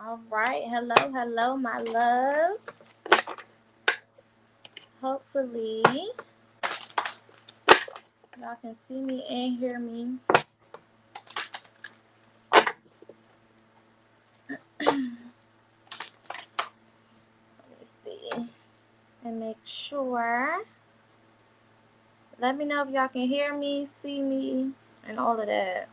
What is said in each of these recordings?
All right. Hello, my loves. Hopefully, y'all can see me and hear me. Let me see and make sure. Let me know if y'all can hear me, see me, and all of that.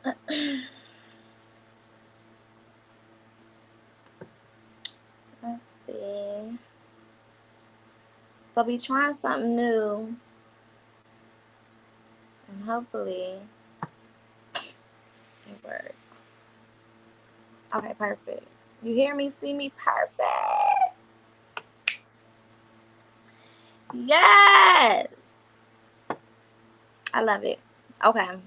Let's see. So be trying something new, and hopefully it works. Okay, perfect. You hear me, see me? Perfect. Yes. I love it. Okay.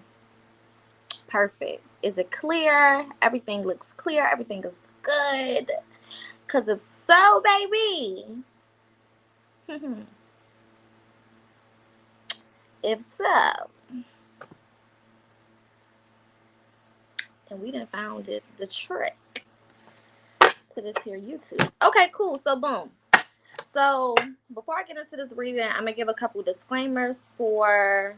Perfect. Is it clear? Everything looks clear. Everything is good. Because if so, baby. If so, then we done found it, the trick to this here YouTube. Okay, cool. So, boom. So, before I get into this reading, I'm going to give a couple disclaimers for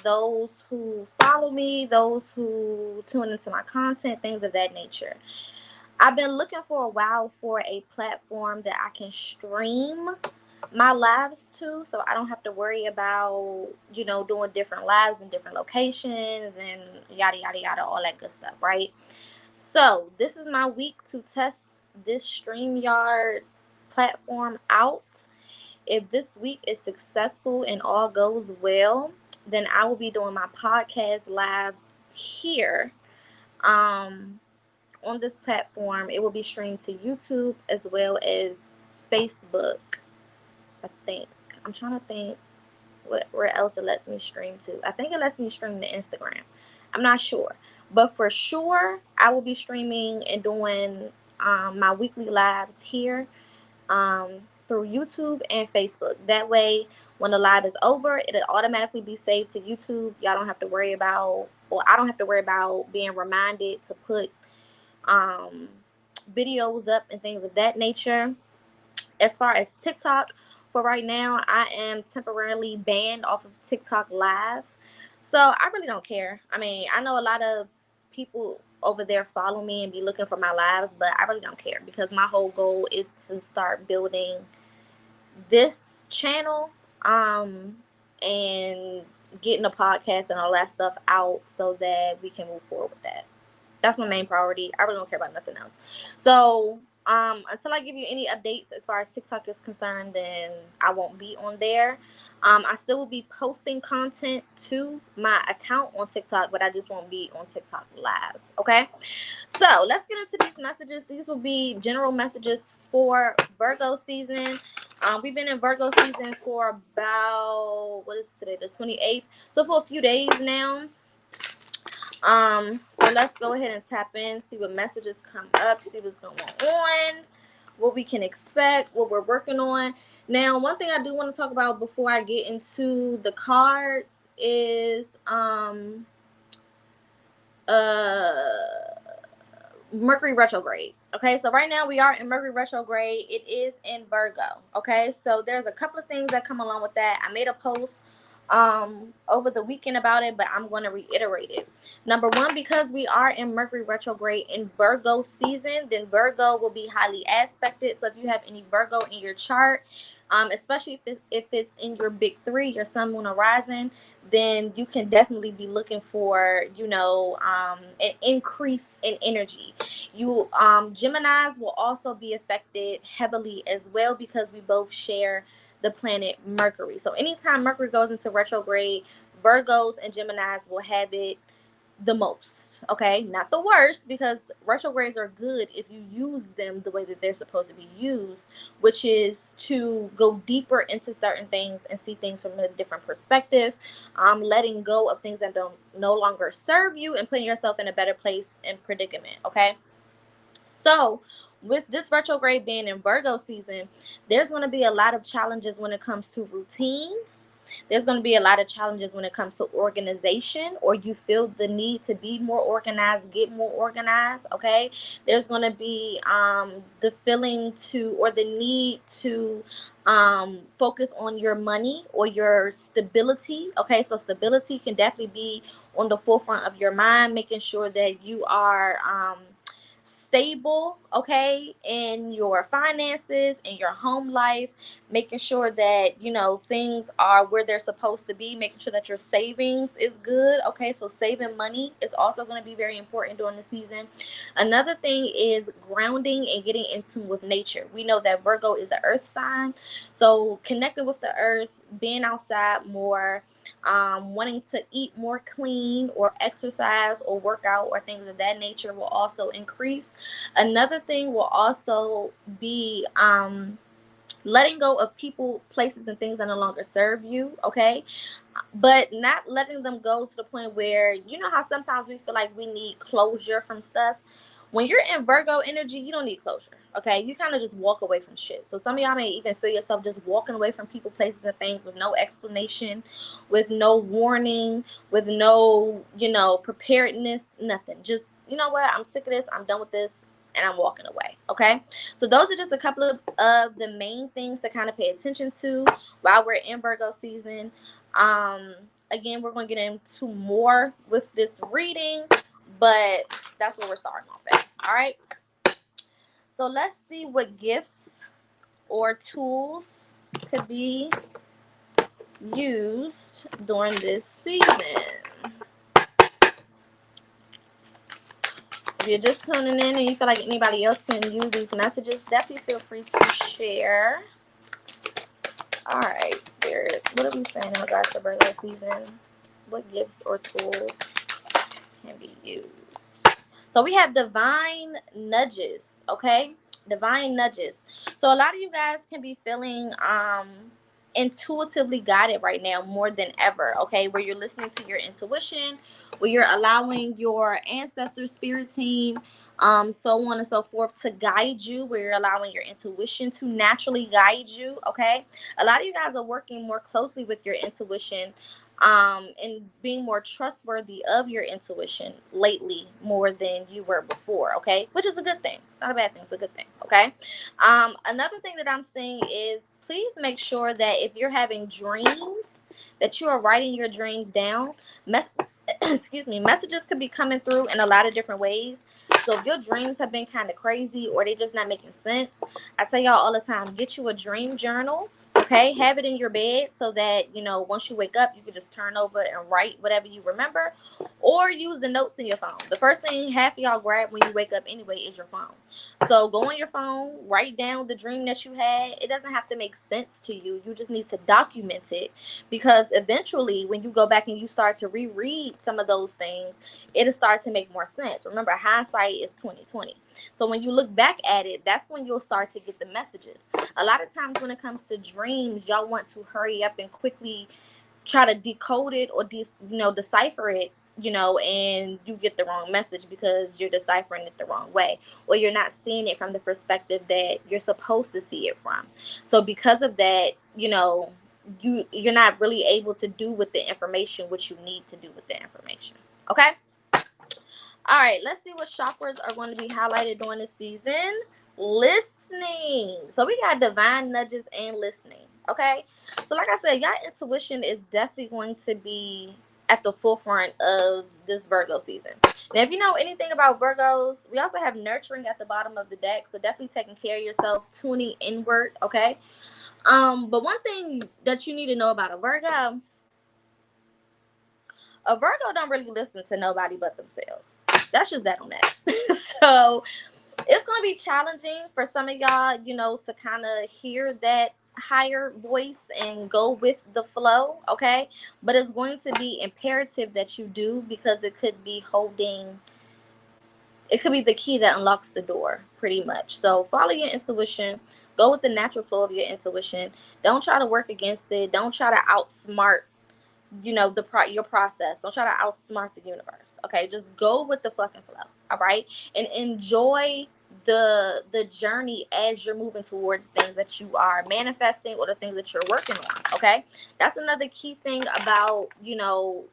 those who follow me, those who tune into my content, things of that nature. I've been looking for a while for a platform that I can stream my lives to, so I don't have to worry about, doing different lives in different locations and yada, yada, yada, all that good stuff, right? So, this is my week to test this StreamYard platform out. If this week is successful and all goes well, then I will be doing my podcast lives here. On this platform, it will be streamed to YouTube as well as Facebook. I think I'm trying to think where else it lets me stream to. I think it lets me stream to Instagram. I'm not sure, but for sure, I will be streaming and doing my weekly lives here through YouTube and Facebook. That way, when the live is over, it'll automatically be saved to YouTube. Y'all don't have to worry about, or I don't have to worry about being reminded to put videos up and things of that nature. As far as TikTok, for right now, I am temporarily banned off of TikTok Live. So I really don't care. I mean, I know a lot of people over there follow me and be looking for my lives, but I really don't care because my whole goal is to start building this channel and getting the podcast and all that stuff out so that we can move forward with that. That's my main priority. I really don't care about nothing else. So until I give you any updates as far as TikTok is concerned, then I won't be on there. I still will be posting content to my account on TikTok, but I just won't be on TikTok live. Okay. So let's get into these messages. These will be general messages for Virgo season. We've been in Virgo season for about, what is today, the 28th. So for a few days now. So let's go ahead and tap in, see what messages come up, see what's going on, what we can expect, what we're working on. Now, one thing I do want to talk about before I get into the cards is Mercury retrograde. Okay, so right now we are in Mercury retrograde. It is in Virgo. Okay, so there's a couple of things that come along with that. I made a post over the weekend about it, but I'm going to reiterate it. Number one, because we are in Mercury retrograde in Virgo season, then Virgo will be highly aspected. So if you have any Virgo in your chart, especially if it's in your big three, your sun, moon, or rising, then you can definitely be looking for, an increase in energy. Geminis will also be affected heavily as well because we both share the planet Mercury. So anytime Mercury goes into retrograde, Virgos and Geminis will have it the most. Okay, not the worst, because retrogrades are good if you use them the way that they're supposed to be used, which is to go deeper into certain things and see things from a different perspective, letting go of things that don't no longer serve you and putting yourself in a better place and predicament. Okay, so with this retrograde being in Virgo season, there's going to be a lot of challenges when it comes to routines. There's going to be a lot of challenges when it comes to organization, or you feel the need to be more organized, get more organized, okay? There's going to be the feeling to, or the need to focus on your money or your stability, okay? So stability can definitely be on the forefront of your mind, making sure that you are stable, okay, in your finances, in your home life, making sure that, you know, things are where they're supposed to be, making sure that your savings is good, okay? So saving money is also going to be very important during the season. Another thing is grounding and getting in tune with nature. We know that Virgo is the earth sign, so connecting with the earth, being outside more, wanting to eat more clean or exercise or work out or things of that nature will also increase. Another thing will also be letting go of people, places, and things that no longer serve you, okay? But not letting them go to the point where, you know how sometimes we feel like we need closure from stuff. When you're in Virgo energy, you don't need closure, okay? You kind of just walk away from shit. So some of y'all may even feel yourself just walking away from people, places, and things with no explanation, with no warning, with no, you know, preparedness, nothing. Just, you know what, I'm sick of this, I'm done with this, and I'm walking away, okay? So those are just a couple of the main things to kind of pay attention to while we're in Virgo season. Again, we're going to get into more with this reading, but that's where we're starting off at. All right. So let's see what gifts or tools could be used during this season. If you're just tuning in and you feel like anybody else can use these messages, definitely feel free to share. All right, Spirit, what are we saying in regards to Virgo season? What gifts or tools can be used? So we have divine nudges, okay? Divine nudges. So a lot of you guys can be feeling intuitively guided right now more than ever, okay? Where you're listening to your intuition, where you're allowing your ancestor spirit team, so on and so forth, to guide you, where you're allowing your intuition to naturally guide you, okay? A lot of you guys are working more closely with your intuition, and being more trustworthy of your intuition lately more than you were before, okay? Which is a good thing. It's not a bad thing, it's a good thing, okay? Another thing that I'm seeing is, please make sure that if you're having dreams, that you are writing your dreams down. Excuse me, messages could be coming through in a lot of different ways. So if your dreams have been kind of crazy or they just not making sense, I tell y'all all the time, get you a dream journal. Okay, have it in your bed so that, you know, once you wake up, you can just turn over and write whatever you remember, or use the notes in your phone. The first thing half of y'all grab when you wake up anyway is your phone. So go on your phone, write down the dream that you had. It doesn't have to make sense to you. You just need to document it, because eventually when you go back and you start to reread some of those things, it'll start to make more sense. Remember, hindsight is 20/20. So when you look back at it, that's when you'll start to get the messages. A lot of times when it comes to dreams, y'all want to hurry up and quickly try to decode it or decipher it, and you get the wrong message because you're deciphering it the wrong way, or you're not seeing it from the perspective that you're supposed to see it from. So because of that, you're not really able to do with the information what you need to do with the information. Okay. All right, let's see what chakras are going to be highlighted during the season. Listening. So we got divine nudges and listening. Okay. So like I said, your intuition is definitely going to be at the forefront of this Virgo season. Now, if you know anything about Virgos, we also have nurturing at the bottom of the deck. So definitely taking care of yourself, tuning inward. Okay. But one thing that you need to know about a Virgo don't really listen to nobody but themselves. That's just that on that. So it's going to be challenging for some of y'all, to kind of hear that higher voice and go with the flow, okay? But it's going to be imperative that you do, because it could be the key that unlocks the door, pretty much. So follow your intuition. Go with the natural flow of your intuition. Don't try to work against it. Don't try to outsmart your process. Don't try to outsmart the universe. Okay, just go with the fucking flow. All right, and enjoy the journey as you're moving toward the things that you are manifesting or the things that you're working on. Okay, that's another key thing about, you know,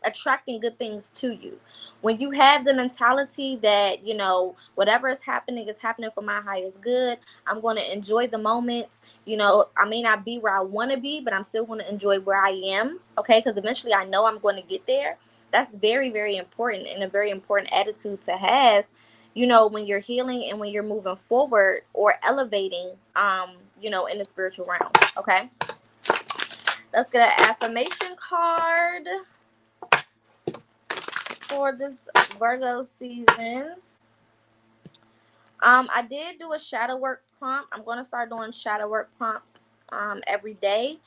attracting good things to you. When you have the mentality that, you know, whatever is happening for my highest good, I'm going to enjoy the moments. You know, I may not be where I want to be, but I'm still going to enjoy where I am. Okay, because eventually I know I'm going to get there. That's very, very important, and a very important attitude to have, you know, when you're healing and when you're moving forward or elevating, you know, in the spiritual realm. Okay, let's get an affirmation card for this Virgo season. I did do a shadow work prompt. I'm going to start doing shadow work prompts every day.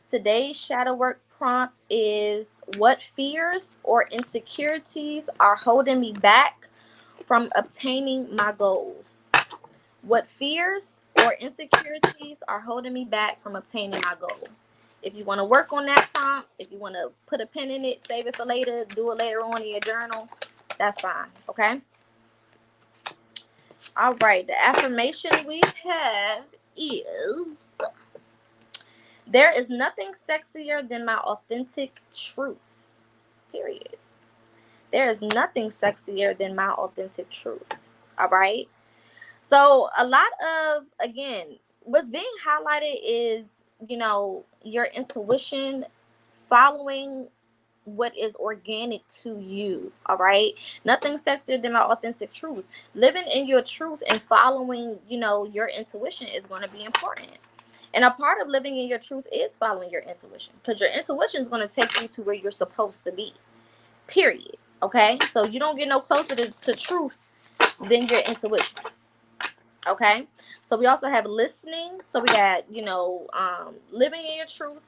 Today's shadow work prompt is: what fears or insecurities are holding me back from obtaining my goals? What fears or insecurities are holding me back from obtaining my goal? If you want to work on that prompt, if you want to put a pin in it, save it for later, do it later on in your journal, that's fine. Okay? All right. The affirmation we have is: there is nothing sexier than my authentic truth. Period. There is nothing sexier than my authentic truth. All right. So a lot of, again, what's being highlighted is, you know, your intuition, following what is organic to you. All right. Nothing sexier than my authentic truth. Living in your truth and following, you know, your intuition is going to be important. And a part of living in your truth is following your intuition, because your intuition is going to take you to where you're supposed to be. Period. Okay. So you don't get no closer to truth than your intuition. Okay, so we also have listening. So we got, you know, living in your truth,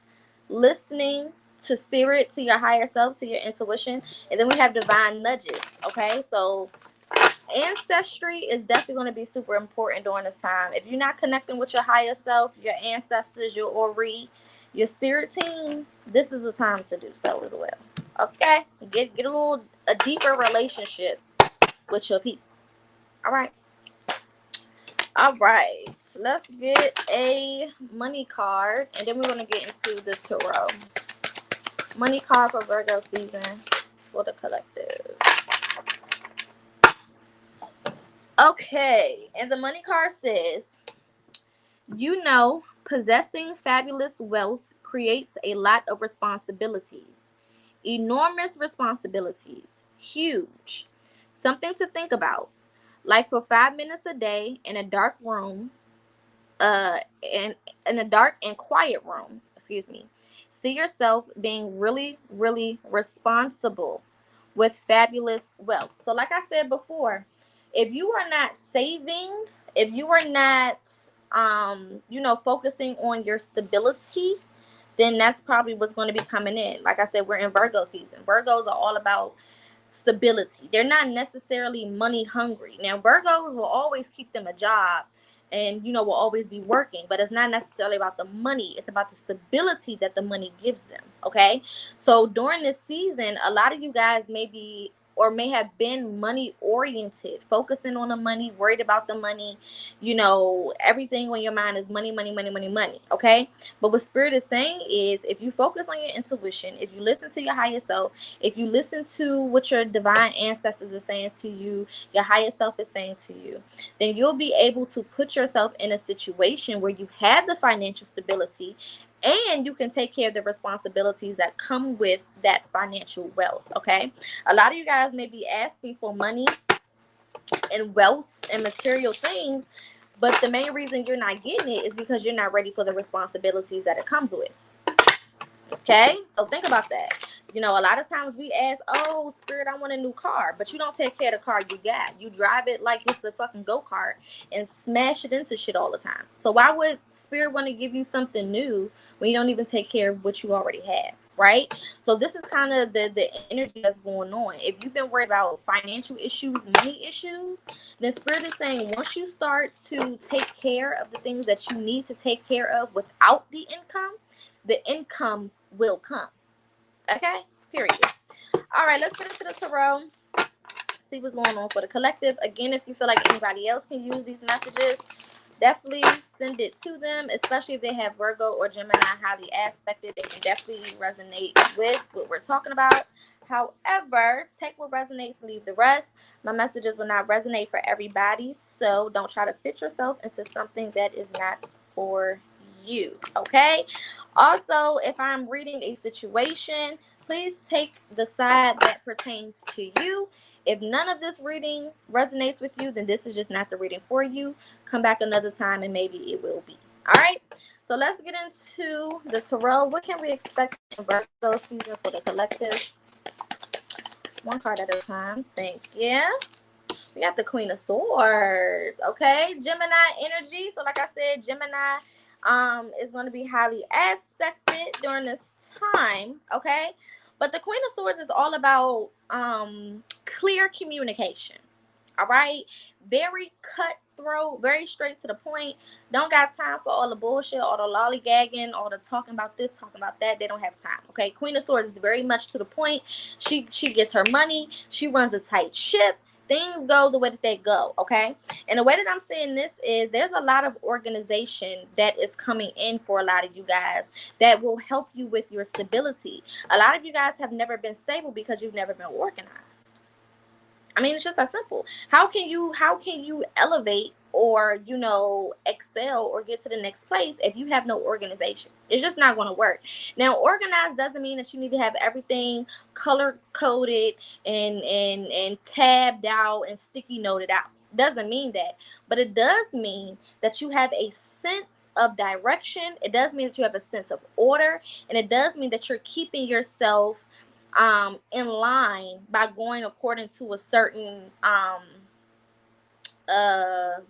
listening to spirit, to your higher self, to your intuition, and then we have divine nudges. Okay, so ancestry is definitely going to be super important during this time. If you're not connecting with your higher self, your ancestors, your Ori, your spirit team, this is the time to do so as well. Okay, get a deeper relationship with your people. All right. All right, let's get a money card, and then we're going to get into the tarot. Money card for Virgo season for the collective. Okay, and the money card says, you know, possessing fabulous wealth creates a lot of responsibilities. Enormous responsibilities. Huge. Something to think about. Like for 5 minutes a day in a dark room, in a dark and quiet room, see yourself being really, really responsible with fabulous wealth. So like I said before, if you are not saving, if you are not you know, focusing on your stability, then that's probably what's going to be coming in. Like I said, we're in Virgo season. Virgos are all about stability. They're not necessarily money hungry. Now, Virgos will always keep them a job and, you know, will always be working, but it's not necessarily about the money. It's about the stability that the money gives them. Okay. So during this season, a lot of you guys may be or may have been money oriented, focusing on the money, worried about the money, you know, everything on your mind is money, money, money, money, money. Okay. But what Spirit is saying is, if you focus on your intuition, if you listen to your higher self, if you listen to what your divine ancestors are saying to you, your higher self is saying to you, then you'll be able to put yourself in a situation where you have the financial stability and you can take care of the responsibilities that come with that financial wealth. Okay. A lot of you guys may be asking for money and wealth and material things, but the main reason you're not getting it is because you're not ready for the responsibilities that it comes with. Okay, so think about that. You know, a lot of times we ask, oh, Spirit, I want a new car, but you don't take care of the car you got. You drive it like it's a fucking go-kart and smash it into shit all the time. So why would Spirit want to give you something new when you don't even take care of what you already have, right? So this is kind of the energy that's going on. If you've been worried about financial issues, money issues, then Spirit is saying once you start to take care of the things that you need to take care of without the income will come. Okay? Period. All right, let's get into the tarot. see what's going on for the collective. Again, if you feel like anybody else can use these messages, definitely send it to them, especially if they have Virgo or Gemini highly aspected. They can definitely resonate with what we're talking about. However, take what resonates, leave the rest. My messages will not resonate for everybody, so don't try to fit yourself into something that is not for you, okay? Also, if I'm reading a situation, please take the side that pertains to you. If none of this reading resonates with you, then this is just not the reading for you. Come back another time and maybe it will be. All right? So let's get into the tarot. What can we expect in Virgo season for the collective? One card at a time. Thank you. We got the Queen of Swords. Okay? Gemini energy. So like I said, Gemini is going to be highly aspected during this time. Okay? But the Queen of Swords is all about clear communication. All right? Very cutthroat, very straight to the point. Don't got time for all the bullshit, all the lollygagging, all the talking about this, talking about that. They don't have time. Okay? Queen of Swords is very much to the point. She gets her money. She runs a tight ship. Things go the way that they go, okay? And the way that I'm saying this is there's a lot of organization that is coming in for a lot of you guys that will help you with your stability. A lot of you guys have never been stable because you've never been organized. I mean, it's just that simple. How can you elevate or, you know, excel or get to the next place if you have no organization? It's just not going to work. Now, organized doesn't mean that you need to have everything color coded and tabbed out and sticky noted out. Doesn't mean that, but it does mean that you have a sense of direction. It does mean that you have a sense of order, and it does mean that you're keeping yourself in line by going according to a certain a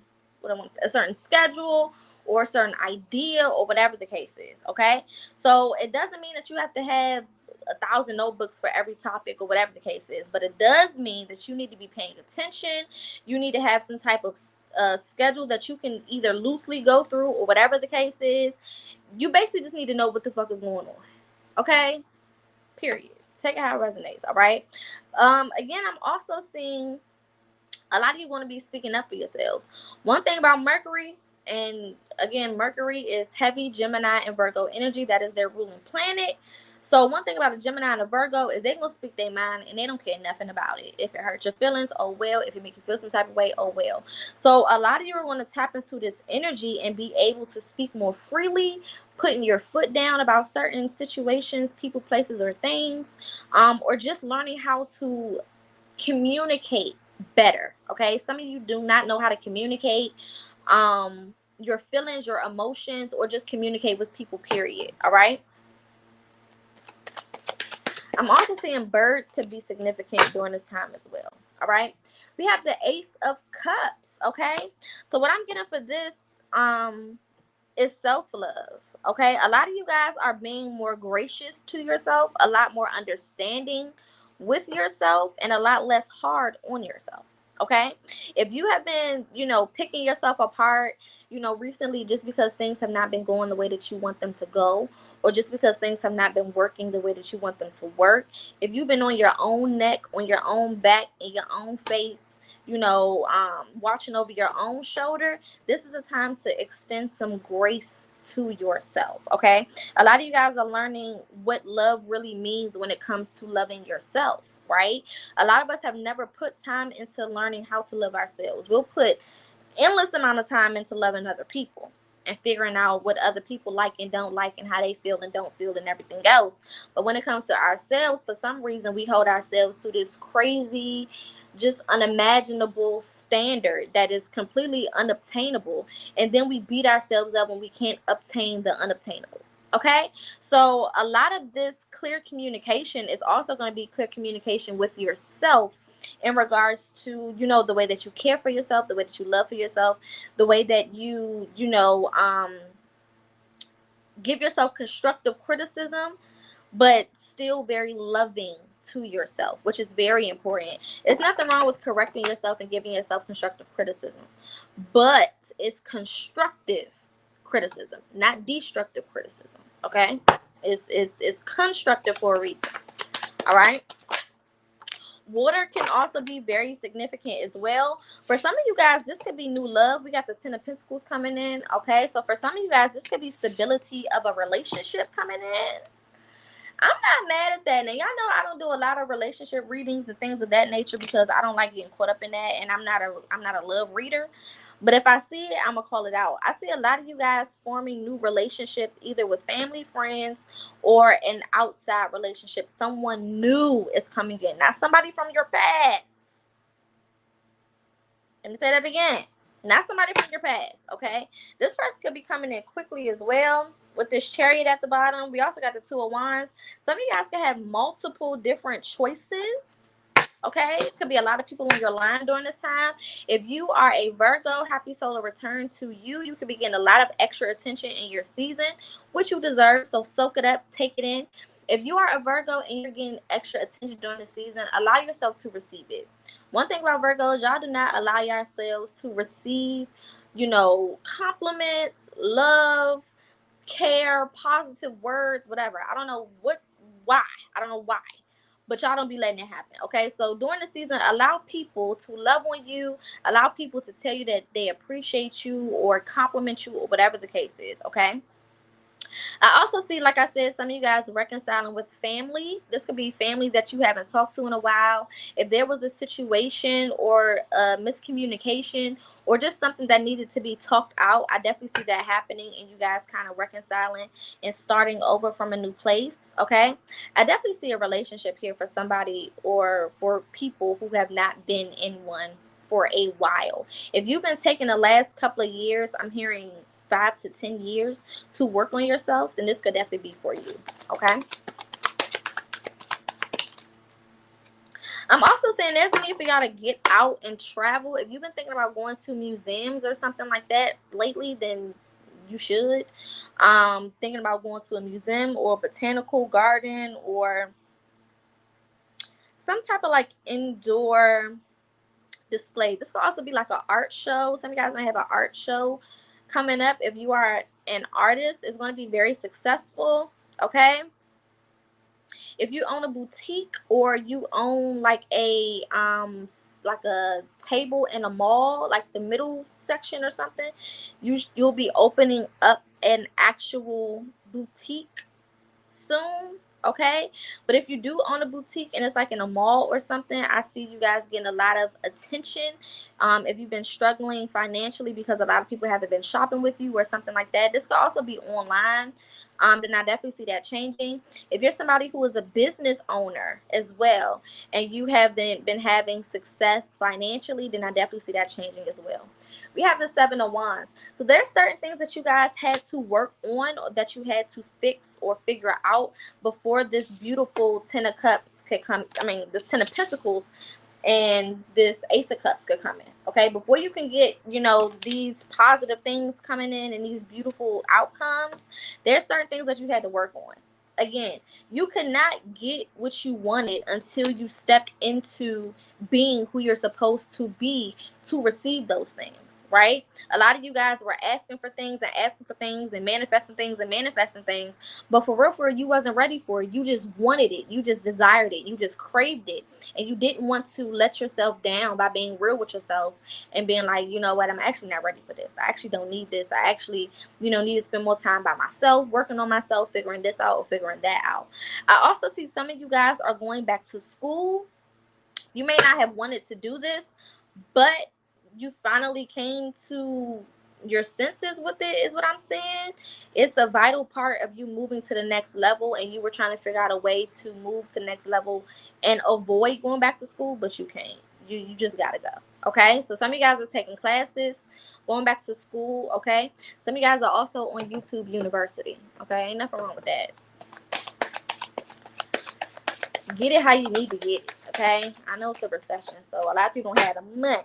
certain schedule or a certain idea or whatever the case is. Okay, so it doesn't mean that you have to have 1,000 notebooks for every topic or whatever the case is, but it does mean that you need to be paying attention. You need to have some type of schedule that you can either loosely go through or whatever the case is. You basically just need to know what the fuck is going on. Okay, period. Take it how it resonates. All right. Again, I'm also seeing a lot of you want to be speaking up for yourselves. One thing about Mercury, and again, Mercury is heavy Gemini and Virgo energy. That is their ruling planet. So one thing about a Gemini and a Virgo is they're going to speak their mind and they don't care nothing about it. If it hurts your feelings, oh well. If it makes you feel some type of way, oh well. So a lot of you are going to tap into this energy and be able to speak more freely, putting your foot down about certain situations, people, places, or things, or just learning how to communicate better. Okay, some of you do not know how to communicate your feelings, your emotions, or just communicate with people, period. All right, I'm also seeing birds could be significant during this time as well. All right, we have the Ace of Cups. Okay, so what I'm getting for this is self-love. Okay, a lot of you guys are being more gracious to yourself, a lot more understanding with yourself, and a lot less hard on yourself. Okay, if you have been, you know, picking yourself apart, you know, recently, just because things have not been going the way that you want them to go, or just because things have not been working the way that you want them to work, if you've been on your own neck, on your own back, in your own face, you know, watching over your own shoulder, this is the time to extend some grace to yourself. Okay, a lot of you guys are learning what love really means when it comes to loving yourself, right? A lot of us have never put time into learning how to love ourselves. We'll put endless amount of time into loving other people and figuring out what other people like and don't like and how they feel and don't feel and everything else. But when it comes to ourselves, for some reason we hold ourselves to this crazy, just unimaginable standard that is completely unobtainable, and then we beat ourselves up when we can't obtain the unobtainable. Okay, so a lot of this clear communication is also going to be clear communication with yourself in regards to, you know, the way that you care for yourself, the way that you love for yourself, the way that you give yourself constructive criticism, but still very loving to yourself, which is very important. It's nothing wrong with correcting yourself and giving yourself constructive criticism, but it's constructive criticism, not destructive criticism. Okay, it's constructive for a reason. All right. Water can also be very significant as well. For some of you guys, this could be new love. We got the Ten of Pentacles coming in, okay? So for some of you guys, this could be stability of a relationship coming in. I'm not mad at that. Now, y'all know I don't do a lot of relationship readings and things of that nature because I don't like getting caught up in that, and I'm not a love reader. But if I see it, I'm going to call it out. I see a lot of you guys forming new relationships, either with family, friends, or an outside relationship. Someone new is coming in, not somebody from your past. Let me say that again. Not somebody from your past, okay? This person could be coming in quickly as well. With this Chariot at the bottom, we also got the Two of Wands. Some of you guys can have multiple different choices. Okay, it could be a lot of people on your line during this time. If you are a Virgo, happy solar return to you. You could be getting a lot of extra attention in your season, which you deserve. So soak it up, take it in. If you are a Virgo and you're getting extra attention during the season, allow yourself to receive it. One thing about Virgos, y'all do not allow yourselves to receive, compliments, love, care, positive words, whatever. I don't know why. I don't know why. But y'all don't be letting it happen, okay? So during the season, allow people to love on you. Allow people to tell you that they appreciate you or compliment you or whatever the case is, okay? I also see, like I said, some of you guys reconciling with family. This could be family that you haven't talked to in a while. If there was a situation or a miscommunication or just something that needed to be talked out, I definitely see that happening and you guys kind of reconciling and starting over from a new place, okay? I definitely see a relationship here for somebody or for people who have not been in one for a while. If you've been taking the last couple of years, I'm hearing 5 to 10 years to work on yourself, then this could definitely be for you, okay? I'm also saying there's a need for y'all to get out and travel. If you've been thinking about going to museums or something like that lately, then you should. Thinking about going to a museum or a botanical garden or some type of like indoor display. This could also be like an art show. Some of you guys might have an art show coming up. If you are an artist, it's going to be very successful, okay? If you own a boutique or you own like a table in a mall, like the middle section or something, you'll be opening up an actual boutique soon, okay? But if you do own a boutique and it's like in a mall or something, I see you guys getting a lot of attention. If you've been struggling financially because a lot of people haven't been shopping with you or something like that, this could also be online. Then I definitely see that changing. If you're somebody who is a business owner as well and you have been having success financially, then I definitely see that changing as well. We have the Seven of Wands. So there's certain things that you guys had to work on or that you had to fix or figure out before this beautiful Ten of Cups could come. I mean, this Ten of Pentacles and this Ace of Cups could come in, okay? Before you can get, these positive things coming in and these beautiful outcomes, there's certain things that you had to work on. Again, you could not get what you wanted until you stepped into being who you're supposed to be to receive those things, right? A lot of you guys were asking for things and manifesting things, but for real, you wasn't ready for it. You just wanted it. You just desired it. You just craved it, and you didn't want to let yourself down by being real with yourself and being like, you know what, I'm actually not ready for this. I actually don't need this. I actually, need to spend more time by myself, working on myself, figuring this out or figuring that out. I also see some of you guys are going back to school. You may not have wanted to do this, but you finally came to your senses with it, is what I'm saying. It's a vital part of you moving to the next level, and you were trying to figure out a way to move to the next level and avoid going back to school, but you can't. You just gotta go, okay? So some of you guys are taking classes, going back to school, okay? Some of you guys are also on YouTube University, okay? Ain't nothing wrong with that. Get it how you need to get it, okay? I know it's a recession, so a lot of people don't have the money,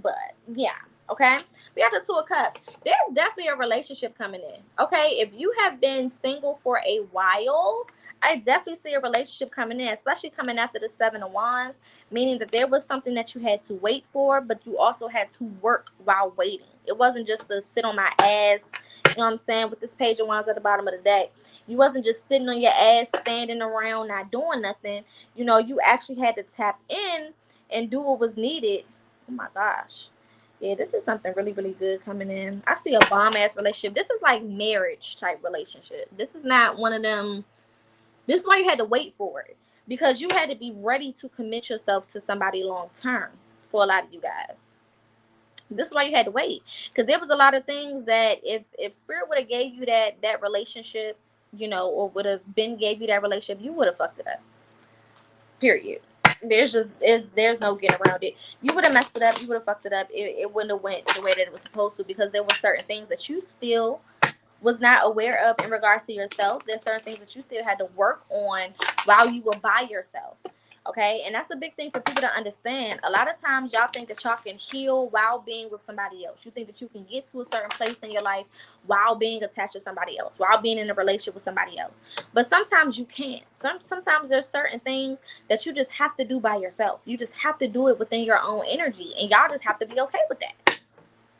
but yeah. Okay, we got the Two of Cups. There's definitely a relationship coming in. Okay, if you have been single for a while, I definitely see a relationship coming in, especially coming after the Seven of Wands, meaning that there was something that you had to wait for, but you also had to work while waiting. It wasn't just to sit on my ass, you know what I'm saying, with this Page of Wands at the bottom of the deck. You wasn't just sitting on your ass, standing around, not doing nothing. You know, you actually had to tap in and do what was needed. Oh my gosh. Yeah, this is something really, really good coming in. I see a bomb-ass relationship. This is like marriage type relationship. This is not one of them. This is why you had to wait for it. Because you had to be ready to commit yourself to somebody long term for a lot of you guys. This is why you had to wait. Because there was a lot of things that if Spirit would have gave you that relationship, you know, or would have been gave you that relationship, you would have fucked it up. Period. There's no getting around it. You would have messed it up. You would have fucked it up. It wouldn't have went the way that it was supposed to, because there were certain things that you still was not aware of in regards to yourself. There's certain things that you still had to work on while you were by yourself. Okay, and that's a big thing for people to understand. A lot of times y'all think that y'all can heal while being with somebody else. You think that you can get to a certain place in your life while being attached to somebody else, while being in a relationship with somebody else. But sometimes you can't. Sometimes there's certain things that you just have to do by yourself. You just have to do it within your own energy, and y'all just have to be okay with that.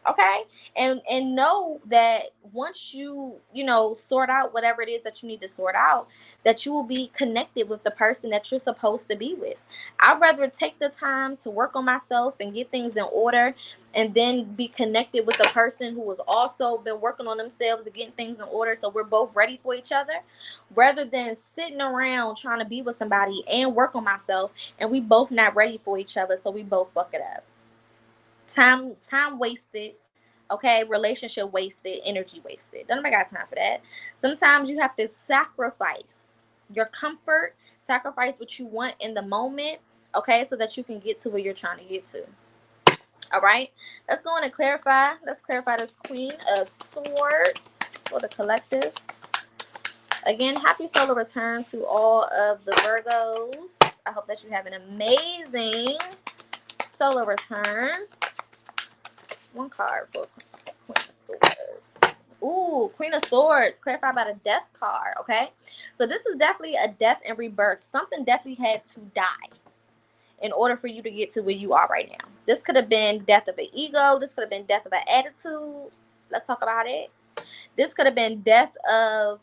Okay, and know that once you know sort out whatever it is that you need to sort out, that you will be connected with the person that you're supposed to be with. I'd rather take the time to work on myself and get things in order, and then be connected with a person who has also been working on themselves and getting things in order, so we're both ready for each other, rather than sitting around trying to be with somebody and work on myself and we both not ready for each other, so we both fuck it up. Time wasted. Okay, relationship wasted, energy wasted. Don't nobody got time for that. Sometimes you have to sacrifice your comfort, sacrifice what you want in the moment, okay, so that you can get to where you're trying to get to. All right, let's go on and clarify. Let's clarify this Queen of Swords for the collective. Again, happy solar return to all of the Virgos. I hope that you have an amazing solar return. One card for Queen of Swords. Ooh, Queen of Swords. Clarified by the Death card, okay? So this is definitely a death and rebirth. Something definitely had to die in order for you to get to where you are right now. This could have been death of an ego. This could have been death of an attitude. Let's talk about it. This could have been death of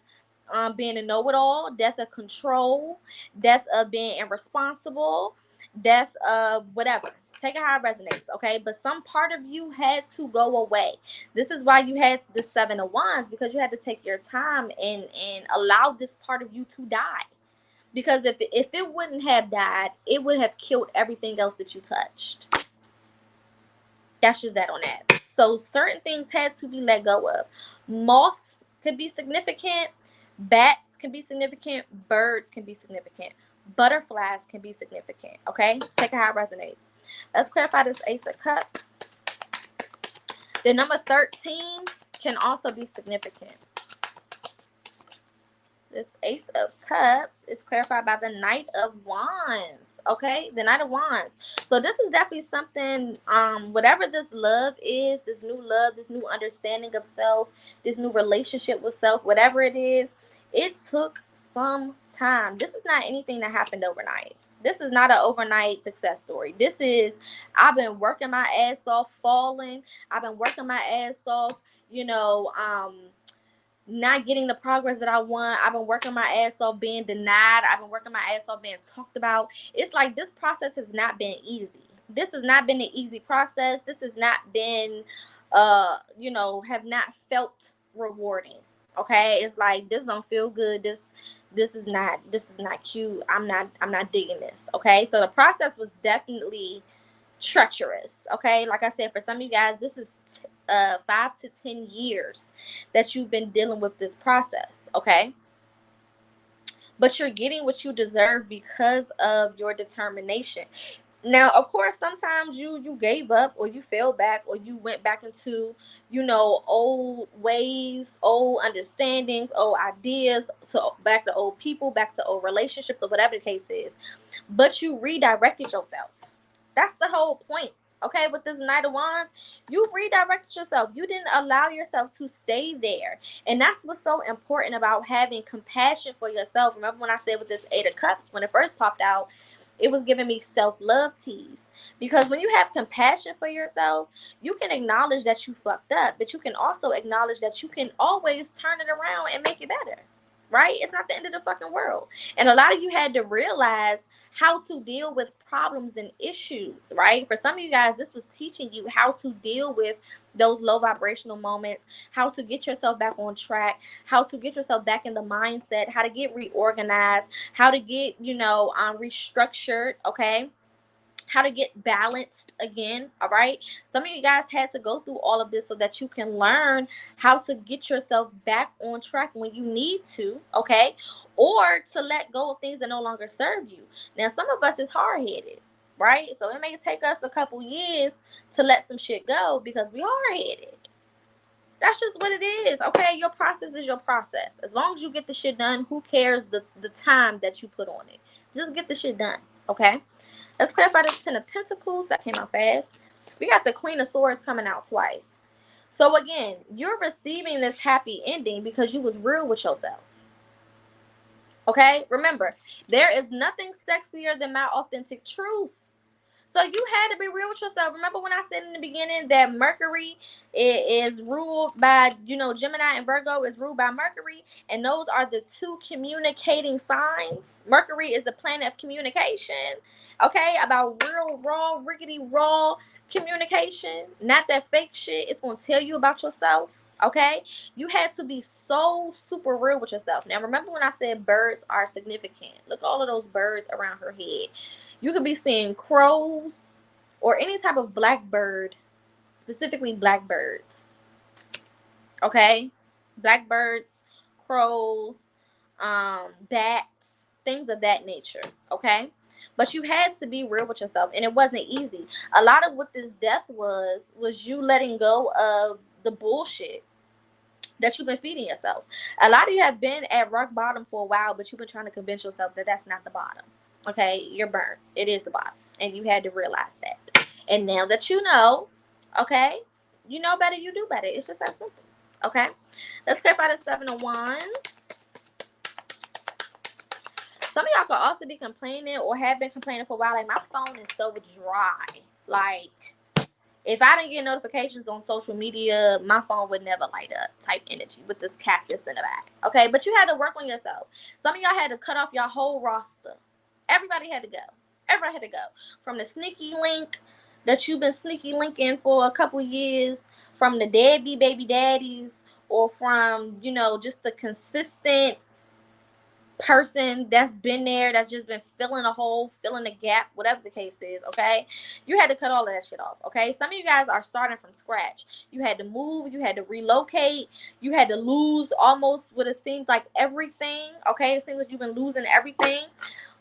being a know-it-all, death of control, death of being irresponsible, death of whatever. Take it how it resonates, okay? But some part of you had to go away. This is why you had the Seven of Wands, because you had to take your time and allow this part of you to die. Because if it wouldn't have died, it would have killed everything else that you touched. That's just that on that. So certain things had to be let go of. Moths could be significant. Bats can be significant. Birds can be significant. Butterflies can be significant. Okay? Take it how it resonates. Let's clarify this Ace of Cups. The number 13 can also be significant. This Ace of Cups is clarified by the Knight of Wands. Okay, the Knight of Wands. So this is definitely something, whatever this love is, this new love, this new understanding of self, this new relationship with self, whatever it is, it took some time. This is not anything that happened overnight. This is not an overnight success story. This is, I've been working my ass off, falling. I've been working my ass off, you know, not getting the progress that I want. I've been working my ass off being denied. I've been working my ass off being talked about. It's like this process has not been easy. This has not been an easy process. This has not been, you know, have not felt rewarding. Okay, it's like this don't feel good. This is not cute. I'm not digging this. Okay, so the process was definitely treacherous. Okay, like I said, for some of you guys, this is 5 to 10 years that you've been dealing with this process. Okay, but you're getting what you deserve because of your determination. Now, of course, sometimes you gave up, or you fell back, or you went back into, you know, old ways, old understandings, old ideas, back to old people, back to old relationships, or whatever the case is. But you redirected yourself. That's the whole point. Okay, with this Knight of Wands, you redirected yourself. You didn't allow yourself to stay there. And that's what's so important about having compassion for yourself. Remember when I said with this Eight of Cups, when it first popped out, it was giving me self-love tease. Because when you have compassion for yourself, you can acknowledge that you fucked up, but you can also acknowledge that you can always turn it around and make it better. Right? It's not the end of the fucking world. And a lot of you had to realize how to deal with problems and issues, right? For some of you guys, this was teaching you how to deal with those low vibrational moments, how to get yourself back on track, how to get yourself back in the mindset, how to get reorganized, how to get, restructured, okay? How to get balanced again. All right, some of you guys had to go through all of this so that you can learn how to get yourself back on track when you need to, okay, or to let go of things that no longer serve you. Now some of us is hard-headed, right? So it may take us a couple years to let some shit go because we hard-headed. That's just what it is, okay? Your process is your process. As long as you get the shit done, who cares the time that you put on it? Just get the shit done, okay? Let's clarify this Ten of Pentacles. That came out fast. We got the Queen of Swords coming out twice. So again, you're receiving this happy ending because you was real with yourself. Okay? Remember, there is nothing sexier than my authentic truth. So you had to be real with yourself. Remember when I said in the beginning that Mercury is ruled by, Gemini and Virgo is ruled by Mercury. And those are the two communicating signs. Mercury is the planet of communication. Okay, about real, raw, rickety, raw communication. Not that fake shit. It's going to tell you about yourself. Okay, you had to be so super real with yourself. Now remember when I said birds are significant. Look at all of those birds around her head. You could be seeing crows or any type of blackbird, specifically blackbirds. Okay, blackbirds, crows, bats, things of that nature. Okay, but you had to be real with yourself, and it wasn't easy. A lot of what this death was you letting go of the bullshit that you've been feeding yourself. A lot of you have been at rock bottom for a while, but you've been trying to convince yourself that that's not the bottom. Okay, you're burnt. It is the bottom, and you had to realize that. And now that you know, okay, you know better, you do better. It's just that simple. Okay, let's clarify the Seven of Wands. Some of y'all could also be complaining or have been complaining for a while. Like, my phone is so dry. Like, if I didn't get notifications on social media, my phone would never light up type energy with this cactus in the back. Okay, but you had to work on yourself. Some of y'all had to cut off your whole roster. Everybody had to go. Everybody had to go. From the sneaky link that you've been sneaky linking for a couple years, from the deadbeat baby daddies, or from, just the consistent person that's been there, that's just been filling a hole, filling a gap, whatever the case is. Okay, you had to cut all of that shit off. Okay, some of you guys are starting from scratch. You had to move, you had to relocate, you had to lose almost what it seems like everything. Okay, it seems like you've been losing everything,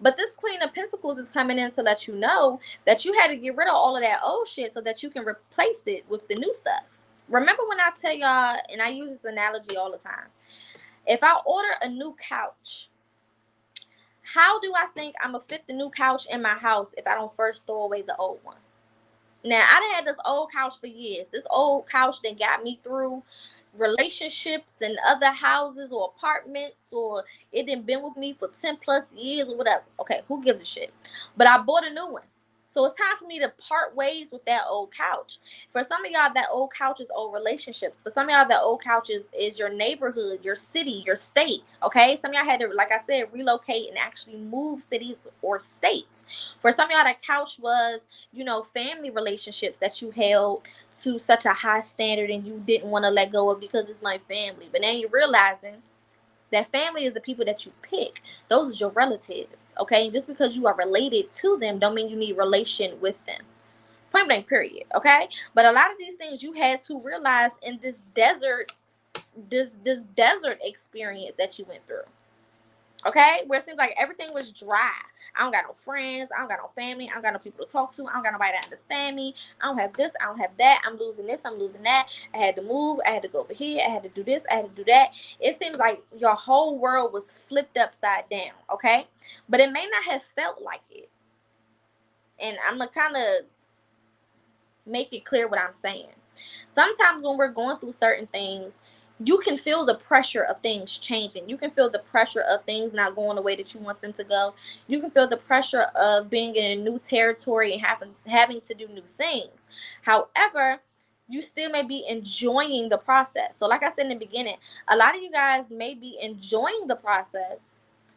but this Queen of Pentacles is coming in to let you know that you had to get rid of all of that old shit so that you can replace it with the new stuff. Remember when I tell y'all, and I use this analogy all the time, if I order a new couch, how do I think I'm going to fit the new couch in my house if I don't first throw away the old one? Now, I done had this old couch for years. This old couch that got me through relationships and other houses or apartments, or it done been with me for 10 plus years or whatever. Okay, who gives a shit? But I bought a new one. So it's time for me to part ways with that old couch. For some of y'all, that old couch is old relationships. For some of y'all, that old couch is your neighborhood, your city, your state. Okay? Some of y'all had to, like I said, relocate and actually move cities or states. For some of y'all, that couch was, family relationships that you held to such a high standard and you didn't want to let go of because it's my family. But now you're realizing that family is the people that you pick. Those are your relatives, okay? Just because you are related to them don't mean you need relation with them. Point blank, period, okay? But a lot of these things you had to realize in this desert experience that you went through. Okay, where it seems like everything was dry. I don't got no friends. I don't got no family. I don't got no people to talk to. I don't got nobody to understand me. I don't have this. I don't have that. I'm losing this. I'm losing that. I had to move. I had to go over here. I had to do this. I had to do that. It seems like your whole world was flipped upside down. Okay, but it may not have felt like it. And I'm gonna kind of make it clear what I'm saying. Sometimes when we're going through certain things, you can feel the pressure of things changing. You can feel the pressure of things not going the way that you want them to go. You can feel the pressure of being in a new territory and having to do new things. However, you still may be enjoying the process. So like I said in the beginning, a lot of you guys may be enjoying the process,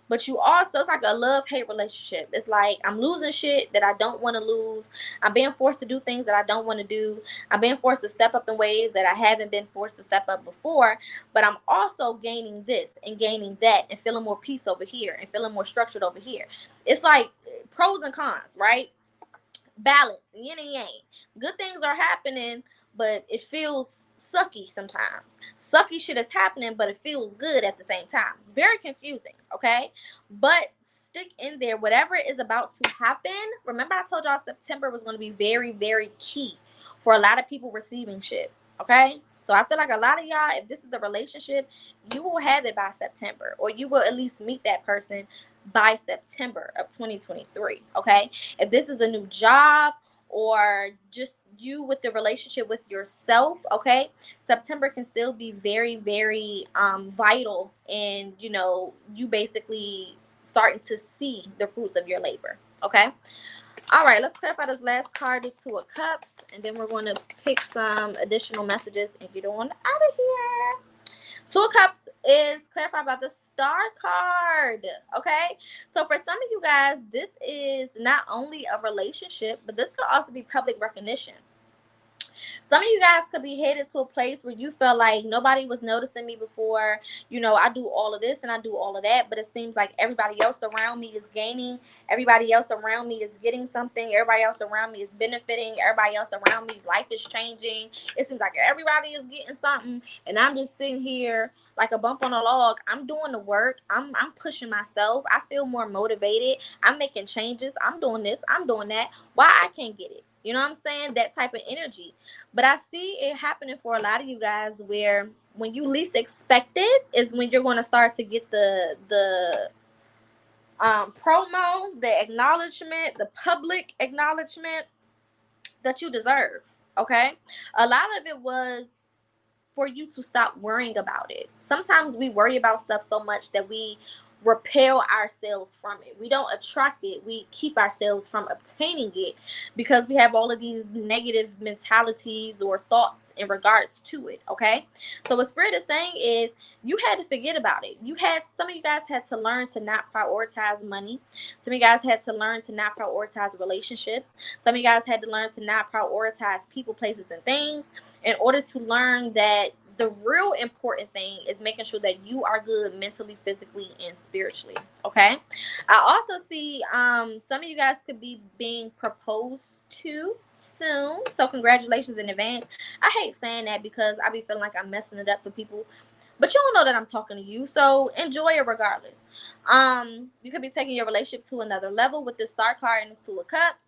but you also, it's like a love-hate relationship. It's like I'm losing shit that I don't want to lose. I'm being forced to do things that I don't want to do. I'm being forced to step up in ways that I haven't been forced to step up before. But I'm also gaining this and gaining that and feeling more peace over here and feeling more structured over here. It's like pros and cons, right? Balance, yin and yang. Good things are happening, but it feels sucky sometimes. Sucky shit is happening, but it feels good at the same time. It's very confusing, okay? But stick in there. Whatever is about to happen, remember I told y'all September was going to be very, very key for a lot of people receiving shit, okay? So I feel like a lot of y'all, if this is a relationship, you will have it by September, or you will at least meet that person by September of 2023, okay? If this is a new job or just you with the relationship with yourself, okay, September can still be very, very vital in, you know, you basically starting to see the fruits of your labor, okay? All right, let's clarify this last card, this Two of Cups, and then we're going to pick some additional messages and get on out of here. Two of Cups is clarified about the Star card, okay? So for some of you guys, this is not only a relationship, but this could also be public recognition. Some of you guys could be headed to a place where you feel like nobody was noticing me before. You know, I do all of this and I do all of that, but it seems like everybody else around me is gaining. Everybody else around me is getting something. Everybody else around me is benefiting. Everybody else around me's life is changing. It seems like everybody is getting something, and I'm just sitting here like a bump on a log. I'm doing the work. I'm pushing myself. I feel more motivated. I'm making changes. I'm doing this. I'm doing that. Why I can't get it? You know what I'm saying? That type of energy. But I see it happening for a lot of you guys where when you least expect it is when you're going to start to get the promo, the acknowledgement, the public acknowledgement that you deserve. Okay? A lot of it was for you to stop worrying about it. Sometimes we worry about stuff so much that we repel ourselves from it. We don't attract it. We keep ourselves from obtaining it because we have all of these negative mentalities or thoughts in regards to it, okay? So what Spirit is saying is you had to forget about it. Some of you guys had to learn to not prioritize money. Some of you guys had to learn to not prioritize relationships. Some of you guys had to learn to not prioritize people, places, and things in order to learn that the real important thing is making sure that you are good mentally, physically, and spiritually, okay? I also see some of you guys could be being proposed to soon, so congratulations in advance. I hate saying that because I be feeling like I'm messing it up for people, but you don't know that I'm talking to you, so enjoy it regardless. You could be taking your relationship to another level with this Star card and this Two of Cups.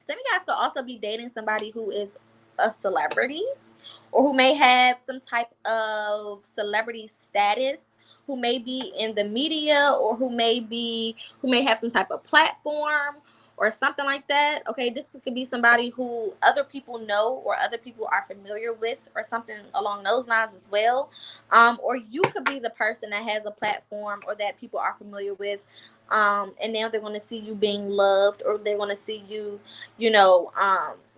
Some of you guys could also be dating somebody who is a celebrity, or who may have some type of celebrity status, who may be in the media, or who may have some type of platform or something like that. Okay, this could be somebody who other people know or other people are familiar with, or something along those lines as well. Or you could be the person that has a platform or that people are familiar with. And now they're going to see you being loved, or they're going to see you,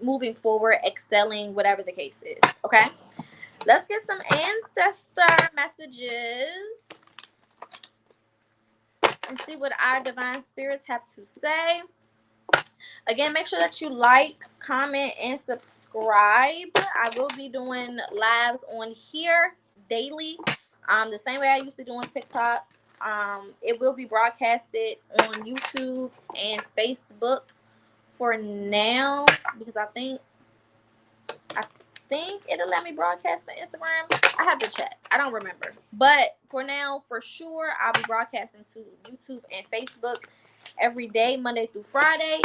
moving forward, excelling, whatever the case is. Okay, let's get some ancestor messages and see what our divine spirits have to say. Again, make sure that you like, comment, and subscribe. I will be doing lives on here daily, the same way I used to do on TikTok. It will be broadcasted on YouTube and Facebook for now, because I think it'll let me broadcast on Instagram. I have to check. I don't remember. But for now, for sure, I'll be broadcasting to YouTube and Facebook every day, Monday through Friday.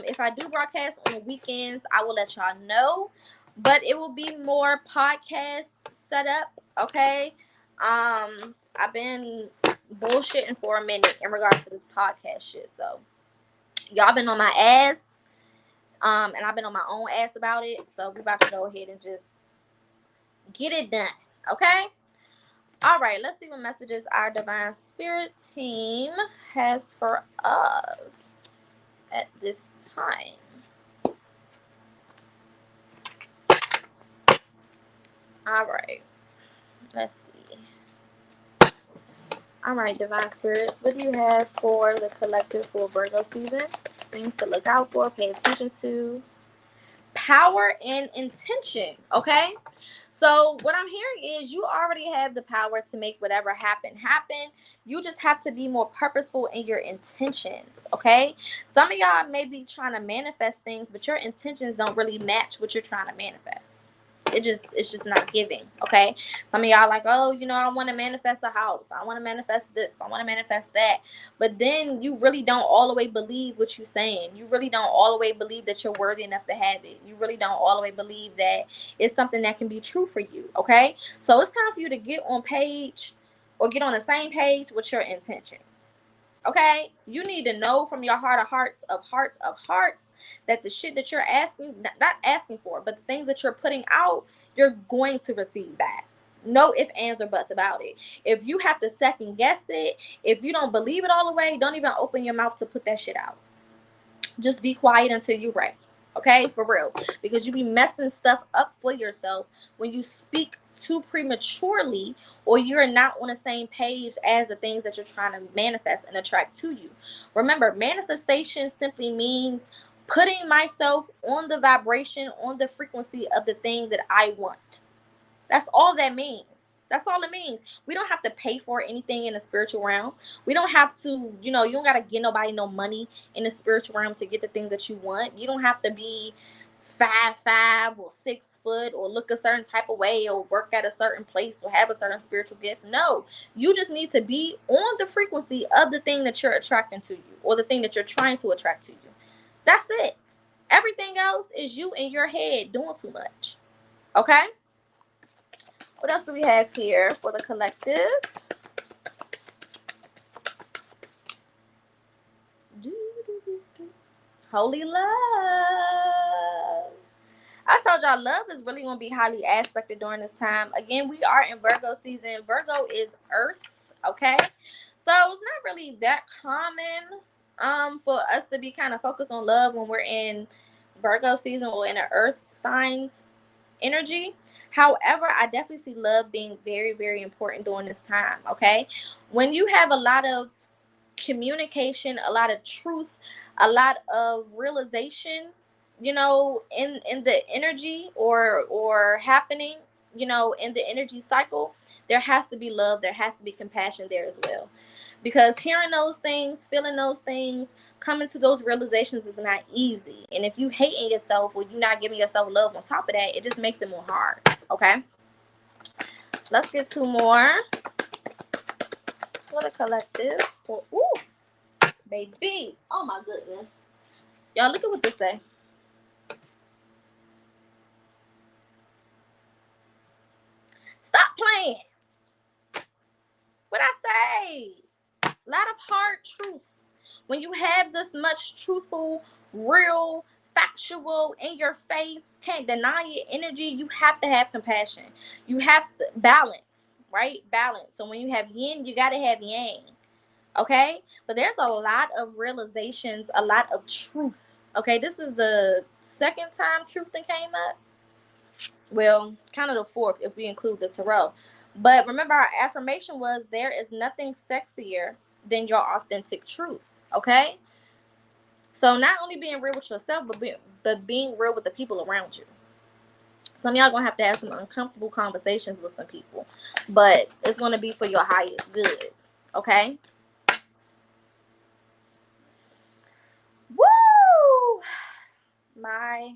If I do broadcast on the weekends, I will let y'all know. But it will be more podcast setup, okay? I've been bullshitting for a minute in regards to this podcast shit. So y'all been on my ass. And I've been on my own ass about it. So we're about to go ahead and just get it done. Okay? All right, let's see what messages our Divine Spirit team has for us at this time. All right, let's see. All right, Divine Spirits, what do you have for the collective for Virgo season? Things to look out for, pay attention to. Power and intention, okay? So what I'm hearing is you already have the power to make whatever happen. You just have to be more purposeful in your intentions, okay? Some of y'all may be trying to manifest things, but your intentions don't really match what you're trying to manifest. It's just not giving, okay? Some of y'all like, oh, you know, I want to manifest a house. I want to manifest this. I want to manifest that. But then you really don't all the way believe what you're saying. You really don't all the way believe that you're worthy enough to have it. You really don't all the way believe that it's something that can be true for you, okay? So it's time for you to get on the same page with your intentions, okay? You need to know from your heart of hearts that the shit that you're not asking for, but the things that you're putting out, you're going to receive back. No ifs, ands, or buts about it. If you have to second guess it, if you don't believe it all the way, don't even open your mouth to put that shit out. Just be quiet until you're ready. Okay, for real. Because you be messing stuff up for yourself when you speak too prematurely, or you're not on the same page as the things that you're trying to manifest and attract to you. Remember, manifestation simply means putting myself on the vibration, on the frequency of the thing that I want. That's all that means. That's all it means. We don't have to pay for anything in the spiritual realm. We don't have to, you don't got to give nobody no money in the spiritual realm to get the things that you want. You don't have to be 5'5" or 6 foot or look a certain type of way or work at a certain place or have a certain spiritual gift. No, you just need to be on the frequency of the thing that you're attracting to you or the thing that you're trying to attract to you. That's it. Everything else is you in your head doing too much. Okay? What else do we have here for the collective? Holy love. I told y'all love is really going to be highly aspected during this time. Again, we are in Virgo season. Virgo is earth, okay? So it's not really that common for us to be kind of focused on love when we're in Virgo season or in an earth signs energy. However, I definitely see love being very, very important during this time, okay? When you have a lot of communication, a lot of truth, a lot of realization, in the energy or happening, in the energy cycle, there has to be love, there has to be compassion there as well. Because hearing those things, feeling those things, coming to those realizations is not easy. And if you hating yourself or you're not giving yourself love on top of that, it just makes it more hard. Okay? Let's get 2 more for the collective. Ooh, baby. Oh my goodness. Y'all, look at what this say. Stop playing. What I say? A lot of hard truths. When you have this much truthful, real, factual, in your face, can't deny it energy, you have to have compassion. You have to balance, right? Balance. So when you have yin, you got to have yang. Okay? But there's a lot of realizations, a lot of truth. Okay? This is the second time truth that came up. Well, kind of the fourth if we include the tarot. But remember, our affirmation was there is nothing sexier than your authentic truth. Okay? So not only being real with yourself, but being real with the people around you. Some of y'all going to have some uncomfortable conversations with some people. But it's going to be for your highest good. Okay? Woo! My.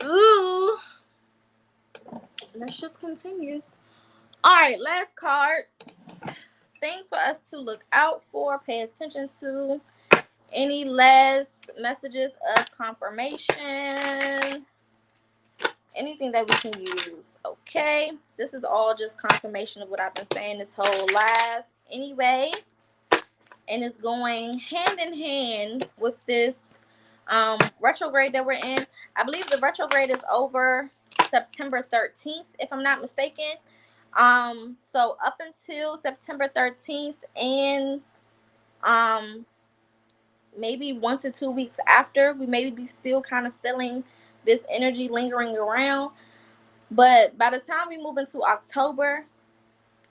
Ooh. Let's just continue. All right, last card. Things for us to look out for, pay attention to. Any last messages of confirmation? anything that we can use. Okay, this is all just confirmation of what I've been saying this whole live anyway, and it's going hand in hand with this retrograde that we're in. I believe the retrograde is over September 13th, if I'm not mistaken. So up until September 13th and maybe 1 to 2 weeks after, we may be still kind of feeling this energy lingering around. But by the time we move into October,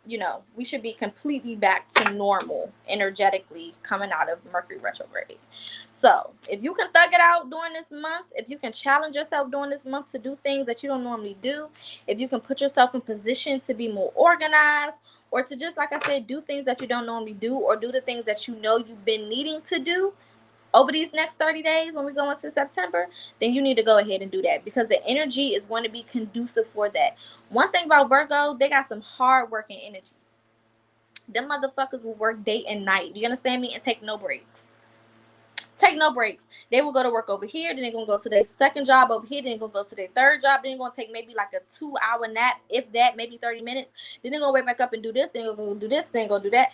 you know, we should be completely back to normal energetically coming out of Mercury retrograde. So if you can thug it out during this month, if you can challenge yourself during this month to do things that you don't normally do, if you can put yourself in position to be more organized, or to just, like I said, do things that you don't normally do, or do the things that you know you've been needing to do over these next 30 days when we go into September, then you need to go ahead and do that, because the energy is going to be conducive for that. One thing about Virgo, they got some hard working energy. Them motherfuckers will work day and night. You understand me? And take no breaks. Take no breaks. They will go to work over here, then they're going to go to their second job over here, then they're going to go to their third job, then they're going to take maybe like a 2-hour nap, if that, maybe 30 minutes. Then they're going to wake back up and do this, then they're going to do this, then they're going to do that.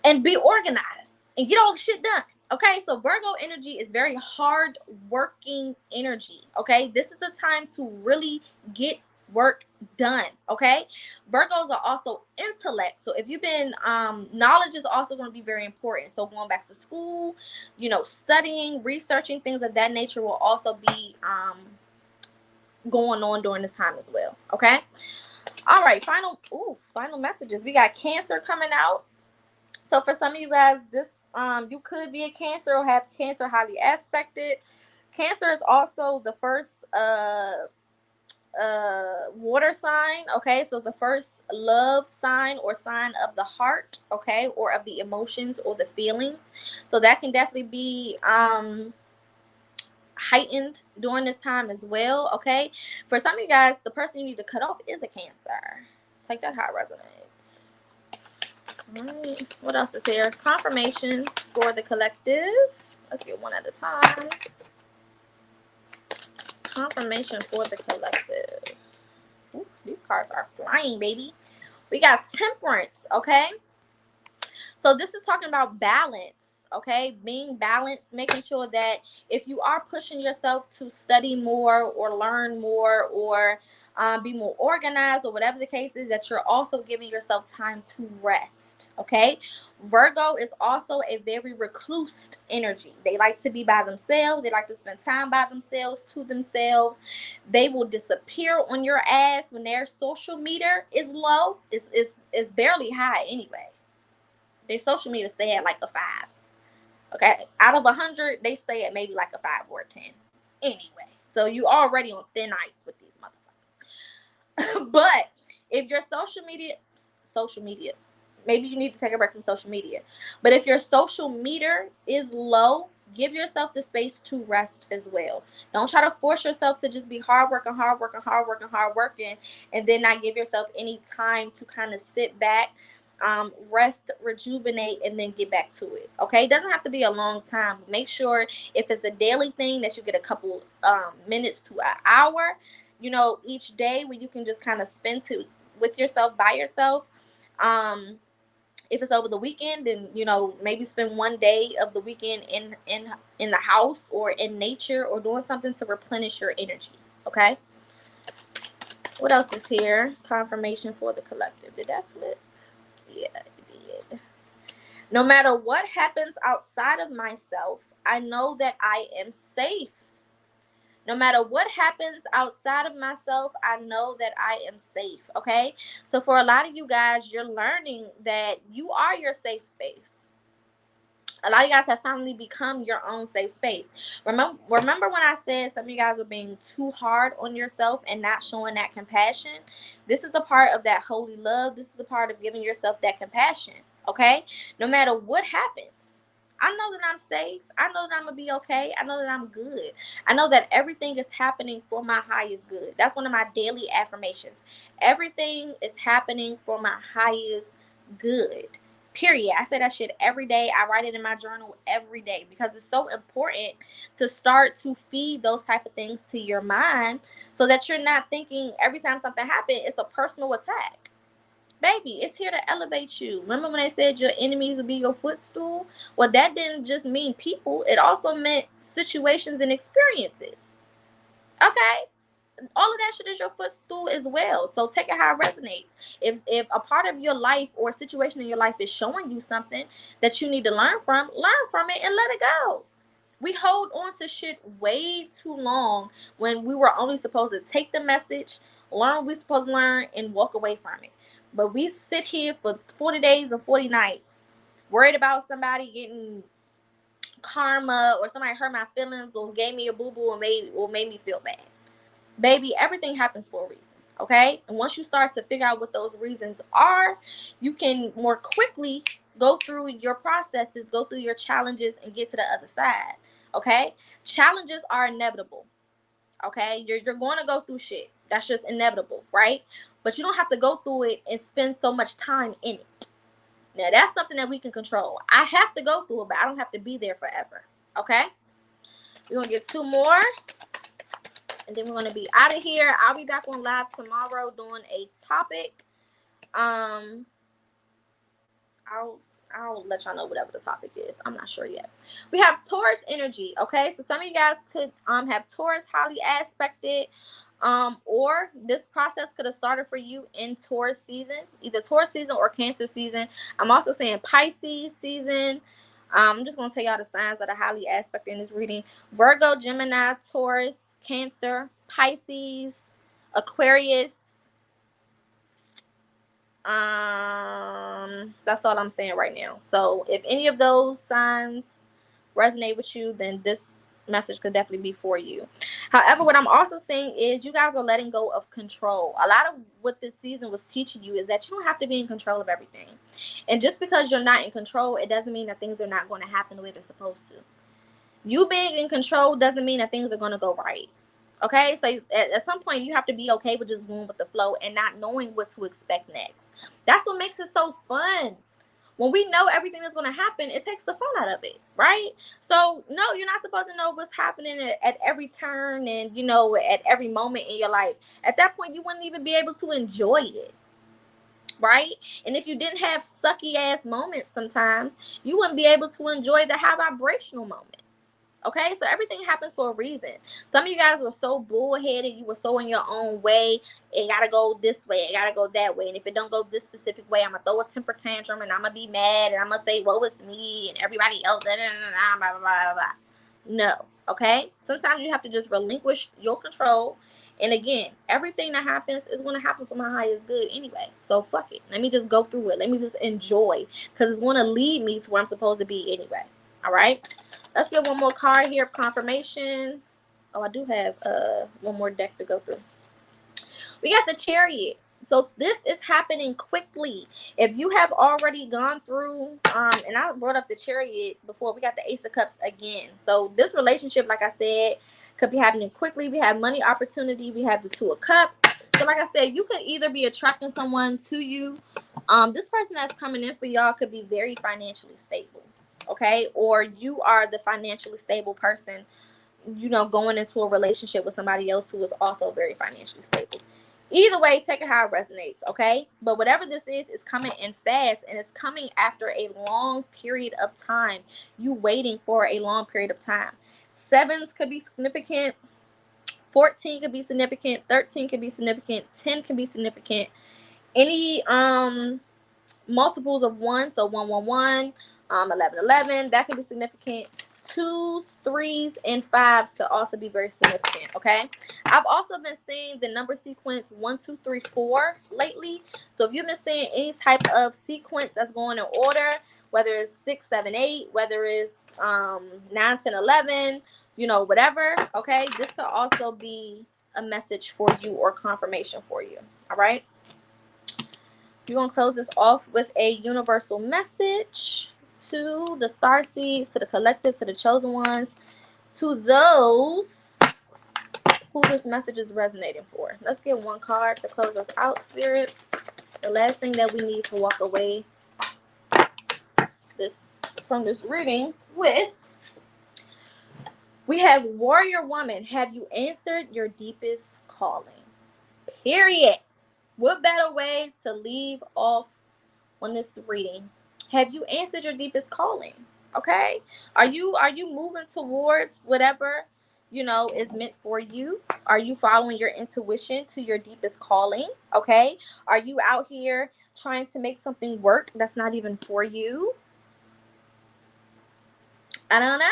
And be organized and get all the shit done. Okay, so Virgo energy is very hard working energy. Okay, this is the time to really get work done. Okay, Virgos are also intellect. So if you've been knowledge is also going to be very important. So going back to school, you know, studying, researching, things of that nature will also be going on during this time as well. Okay, all right, final messages. We got Cancer coming out. So for some of you guys, this you could be a Cancer or have Cancer highly aspected. Cancer is also the first water sign. Okay, so the first love sign or sign of the heart. Okay, or of the emotions or the feelings. So that can definitely be heightened during this time as well. Okay, for some of you guys, the person you need to cut off is a Cancer. Take that how it resonates. Alright, what else is here? Confirmation for the collective. Let's get one at a time. Confirmation for the collective. Ooh, these cards are flying, baby. We got Temperance, okay? So this is talking about balance, okay? Being balanced, making sure that if you are pushing yourself to study more or learn more or be more organized or whatever the case is, that you're also giving yourself time to rest, okay? Virgo is also a very recluse energy. They like to be by themselves. They like to spend time by themselves, to themselves. They will disappear on your ass when their social meter is low. It's barely high anyway. Their social media stay at like a 5. Okay, out of 100, they stay at maybe like a 5 or a 10. Anyway, so you already on thin ice with these motherfuckers. But if your social media, maybe you need to take a break from social media. But if your social meter is low, give yourself the space to rest as well. Don't try to force yourself to just be hard working, and then not give yourself any time to kind of sit back, rest, rejuvenate, and then get back to it. Okay, it doesn't have to be a long time. Make sure if it's a daily thing that you get a couple minutes to an hour, you know, each day where you can just kind of spend with yourself, by yourself. If it's over the weekend, then, you know, maybe spend one day of the weekend in the house or in nature or doing something to replenish your energy. Okay, what else is here? Confirmation for the collective. Did that flip? Yeah, it did. No matter what happens outside of myself, I know that I am safe. No matter what happens outside of myself, I know that I am safe. Okay, so for a lot of you guys, you're learning that you are your safe space. A lot of you guys have finally become your own safe space. Remember when I said some of you guys were being too hard on yourself and not showing that compassion? This is the part of that holy love. This is the part of giving yourself that compassion. Okay, no matter what happens, I know that I'm safe. I know that I'm going to be okay. I know that I'm good. I know that everything is happening for my highest good. That's one of my daily affirmations. Everything is happening for my highest good. Period. I say that shit every day. I write it in my journal every day because it's so important to start to feed those type of things to your mind so that you're not thinking every time something happens, it's a personal attack. Baby, it's here to elevate you. Remember when they said your enemies would be your footstool? Well, that didn't just mean people. It also meant situations and experiences. Okay? All of that shit is your footstool as well. So take it how it resonates. If a part of your life or situation in your life is showing you something that you need to learn from it and let it go. We hold on to shit way too long when we were only supposed to take the message, learn what we're supposed to learn, and walk away from it. But we sit here for 40 days and 40 nights worried about somebody getting karma or somebody hurt my feelings or gave me a boo-boo or made me feel bad. Baby, everything happens for a reason, okay? And once you start to figure out what those reasons are, you can more quickly go through your processes, go through your challenges, and get to the other side, okay? Challenges are inevitable, okay? You're going to go through shit. That's just inevitable, right? But you don't have to go through it and spend so much time in it. Now, that's something that we can control. I have to go through it, but I don't have to be there forever, okay? We're going to get 2 more. And then we're going to be out of here. I'll be back on live tomorrow doing a topic. I'll let y'all know whatever the topic is. I'm not sure yet. We have Taurus energy, okay? So some of you guys could have Taurus highly aspected, or this process could have started for you in Taurus season, either Taurus season or Cancer season. I'm also saying Pisces season. I'm just going to tell y'all the signs that are highly aspected in this reading. Virgo, Gemini, Taurus, Cancer, Pisces, Aquarius. That's all I'm saying right now. So if any of those signs resonate with you, then this message could definitely be for you. However, what I'm also saying is you guys are letting go of control. A lot of what this season was teaching you is that you don't have to be in control of everything. And just because you're not in control, it doesn't mean that things are not going to happen the way they're supposed to. You being in control doesn't mean that things are going to go right. Okay? So at some point, you have to be okay with just going with the flow and not knowing what to expect next. That's what makes it so fun. When we know everything is going to happen, it takes the fun out of it, right? So, no, you're not supposed to know what's happening at every turn and, at every moment in your life. At that point, you wouldn't even be able to enjoy it, right? And if you didn't have sucky-ass moments sometimes, you wouldn't be able to enjoy the high vibrational moments. Okay, so everything happens for a reason. Some of you guys were so bullheaded, you were so in your own way. It gotta go this way, it gotta go that way. And if it don't go this specific way, I'm gonna throw a temper tantrum and I'm gonna be mad and I'm gonna say, woe is me and everybody else, blah, blah, blah, blah, blah. No, okay? Sometimes you have to just relinquish your control. And again, everything that happens is going to happen for my highest good anyway. So fuck it. Let me just go through it. Let me just enjoy, because it's going to lead me to where I'm supposed to be anyway. All right. Let's get one more card here of confirmation. Oh, I do have one more deck to go through. We got the Chariot. So this is happening quickly. If you have already gone through, and I brought up the Chariot before, we got the Ace of Cups again. So this relationship, like I said, could be happening quickly. We have money opportunity. We have the Two of Cups. So like I said, you could either be attracting someone to you. This person that's coming in for y'all could be very financially stable. Okay, or you are the financially stable person, going into a relationship with somebody else who is also very financially stable. Either way, take it how it resonates, okay? But whatever this is coming in fast, and it's coming after a long period of time. You waiting for a long period of time. 7s could be significant. 14 could be significant. 13 could be significant. 10 can be significant. Any multiples of 1, so 111, 1111, that can be significant. 2s, 3s, and 5s could also be very significant, okay? I've also been seeing the number sequence 1, 2, 3, 4 lately. So if you've been seeing any type of sequence that's going in order, whether it's 6, 7, 8, whether it's 9, 10, 11, whatever, okay? This could also be a message for you or confirmation for you, all right? We're going to close this off with a universal message to the star seeds, to the collective, to the chosen ones, to those who this message is resonating for. Let's get one card to close us out, Spirit. The last thing that we need to walk away this from this reading with, we have Warrior Woman. Have you answered your deepest calling? Period. What better way to leave off on this reading? Have you answered your deepest calling? Okay? Are you moving towards whatever, is meant for you? Are you following your intuition to your deepest calling? Okay? Are you out here trying to make something work that's not even for you? I don't know.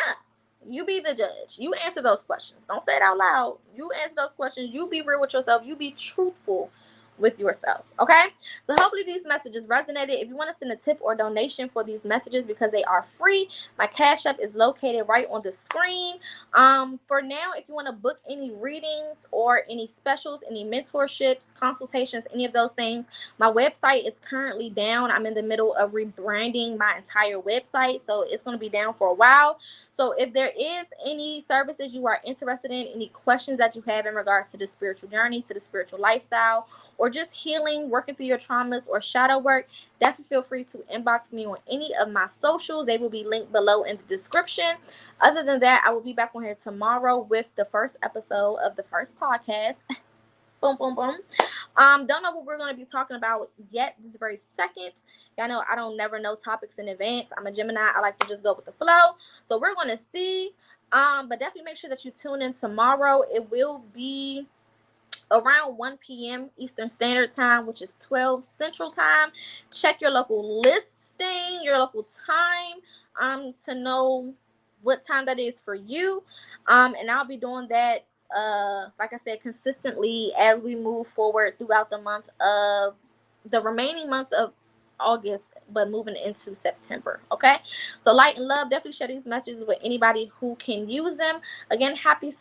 You be the judge. You answer those questions. Don't say it out loud. You answer those questions. You be real with yourself. You be truthful with yourself. Okay? So hopefully these messages resonated. If you want to send a tip or donation for these messages, because they are free, my Cash App is located right on the screen. For now, if you want to book any readings or any specials, any mentorships, consultations, any of those things, my website is currently down. I'm in the middle of rebranding my entire website, so it's going to be down for a while. So if there is any services you are interested in, any questions that you have in regards to the spiritual journey, to the spiritual lifestyle, or just healing, working through your traumas, or shadow work, definitely feel free to inbox me on any of my socials. They will be linked below in the description. Other than that, I will be back on here tomorrow with the first episode of the first podcast. Boom, boom, boom. Don't know what we're going to be talking about yet this very second. Y'all know I don't never know topics in advance. I'm a Gemini. I like to just go with the flow. So we're going to see. But definitely make sure that you tune in tomorrow. It will be around 1 p.m. Eastern Standard Time, which is 12 Central Time. Check your local listing, your local time, to know what time that is for you. And I'll be doing that, like I said, consistently as we move forward throughout the remaining month of August, but moving into September. Okay, so light and love. Definitely share these messages with anybody who can use them. Again, happy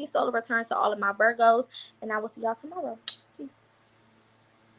solar return to all of my Virgos, and I will see y'all tomorrow.